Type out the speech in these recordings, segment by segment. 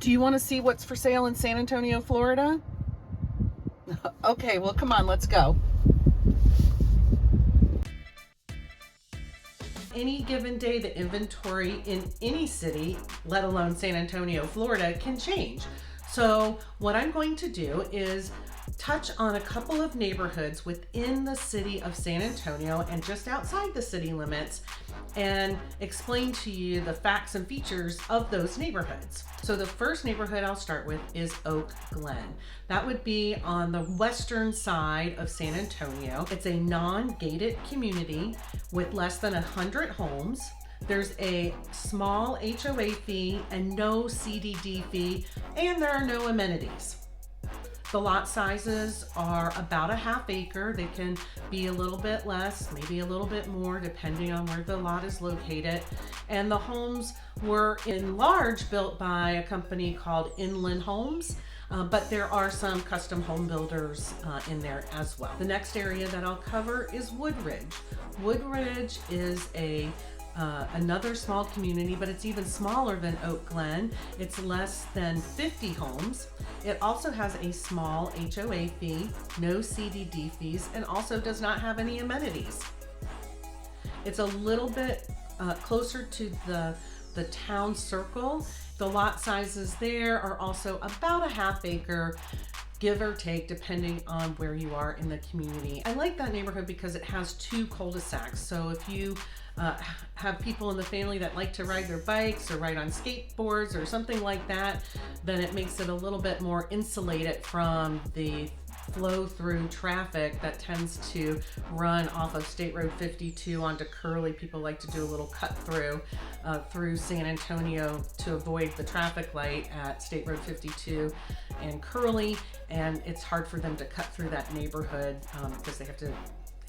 Do you want to see what's for sale in San Antonio, Florida? Okay, well, come on, let's go. Any given day, the inventory in any city, let alone San Antonio, Florida, can change. So what I'm going to do is touch on a couple of neighborhoods within the city of San Antonio and just outside the city limits, and explain to you the facts and features of those neighborhoods. So the first neighborhood I'll start with is Oak Glen. That would be on the western side of San Antonio. It's a non-gated community with less than 100 homes. There's a small HOA fee and no CDD fee, and there are no amenities. The lot sizes are about a ½ acre. They can be a little bit less, maybe a little bit more, depending on where the lot is located. And the homes were in large built by a company called Inland Homes, but there are some custom home builders in there as well. The next area that I'll cover is Woodridge. Woodridge is another small community, but it's even smaller than Oak Glen. It's less than 50 homes. It also has a small HOA fee, no CDD fees, and also does not have any amenities. It's a little bit closer to the town circle. The lot sizes there are also about a ½ acre, give or take, depending on where you are in the community. I like that neighborhood because it has 2 cul-de-sacs. So if you have people in the family that like to ride their bikes or ride on skateboards or something like that, then it makes it a little bit more insulated from the flow through traffic that tends to run off of State Road 52 onto Curly. People like to do a little cut through San Antonio to avoid the traffic light at State Road 52 and Curly, and it's hard for them to cut through that neighborhood because they have to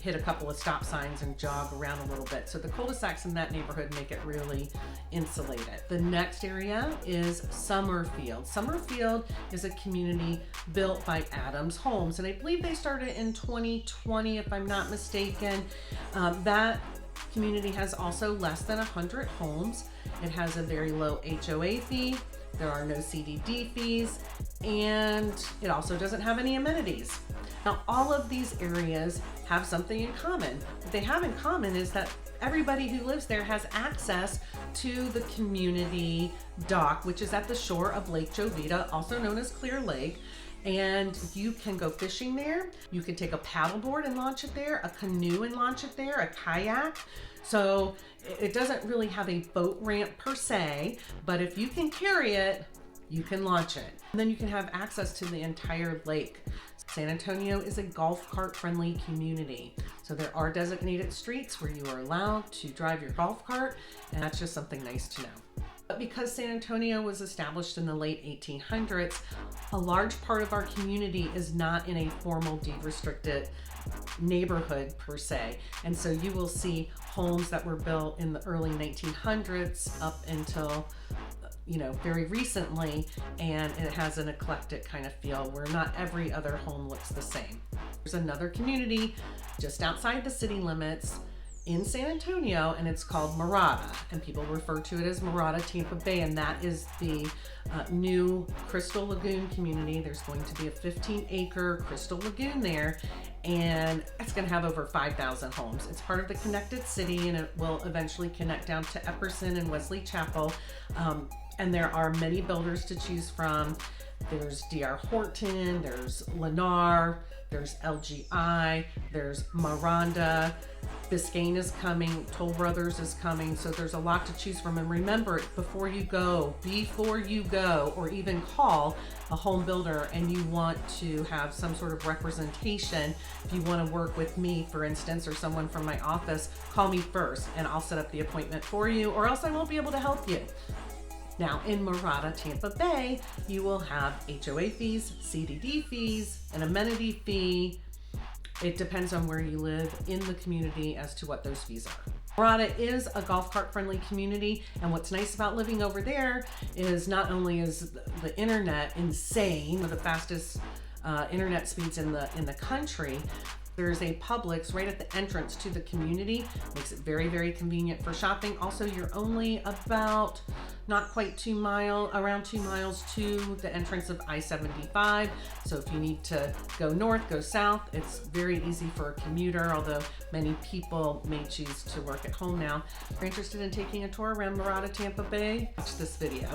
hit a couple of stop signs and jog around a little bit. So the cul-de-sacs in that neighborhood make it really insulated. The next area is Summerfield. Summerfield is a community built by Adams Homes, and I believe they started in 2020, if I'm not mistaken. That community has also less than 100 homes. It has a very low HOA fee. There are no CDD fees, and it also doesn't have any amenities. Now, all of these areas have something in common. What they have in common is that everybody who lives there has access to the community dock, which is at the shore of Lake Jovita, also known as Clear Lake. And you can go fishing there. You can take a paddleboard and launch it there, a canoe and launch it there, a kayak. So it doesn't really have a boat ramp per se, but if you can carry it, you can launch it. And then you can have access to the entire lake. San Antonio is a golf cart friendly community. So there are designated streets where you are allowed to drive your golf cart, and that's just something nice to know. But because San Antonio was established in the late 1800s, a large part of our community is not in a formal deed restricted neighborhood per se. And so you will see homes that were built in the early 1900s up until very recently, and it has an eclectic kind of feel where not every other home looks the same. There's another community just outside the city limits in San Antonio, and it's called Mirada, and people refer to it as Mirada Tampa Bay, and that is the new Crystal Lagoon community. There's going to be a 15-acre Crystal Lagoon there, and it's going to have over 5,000 homes. It's part of the connected city, and it will eventually connect down to Epperson and Wesley Chapel. And there are many builders to choose from. There's D.R. Horton, there's Lennar, there's LGI, there's Miranda, Biscayne is coming, Toll Brothers is coming, so there's a lot to choose from. And remember, before you go, or even call a home builder and you want to have some sort of representation, if you want to work with me, for instance, or someone from my office, call me first and I'll set up the appointment for you, or else I won't be able to help you. Now, in Mirada Tampa Bay, you will have HOA fees, CDD fees, an amenity fee. It depends on where you live in the community as to what those fees are. Mirada is a golf cart friendly community, and what's nice about living over there is not only is the internet insane, with the fastest internet speeds in the country, There's a Publix right at the entrance to the community. Makes it very, very convenient for shopping. Also, you're only about not quite around 2 miles to the entrance of I-75. So if you need to go north, go south, it's very easy for a commuter, although many people may choose to work at home now. If you're interested in taking a tour around Mirada Tampa Bay, watch this video.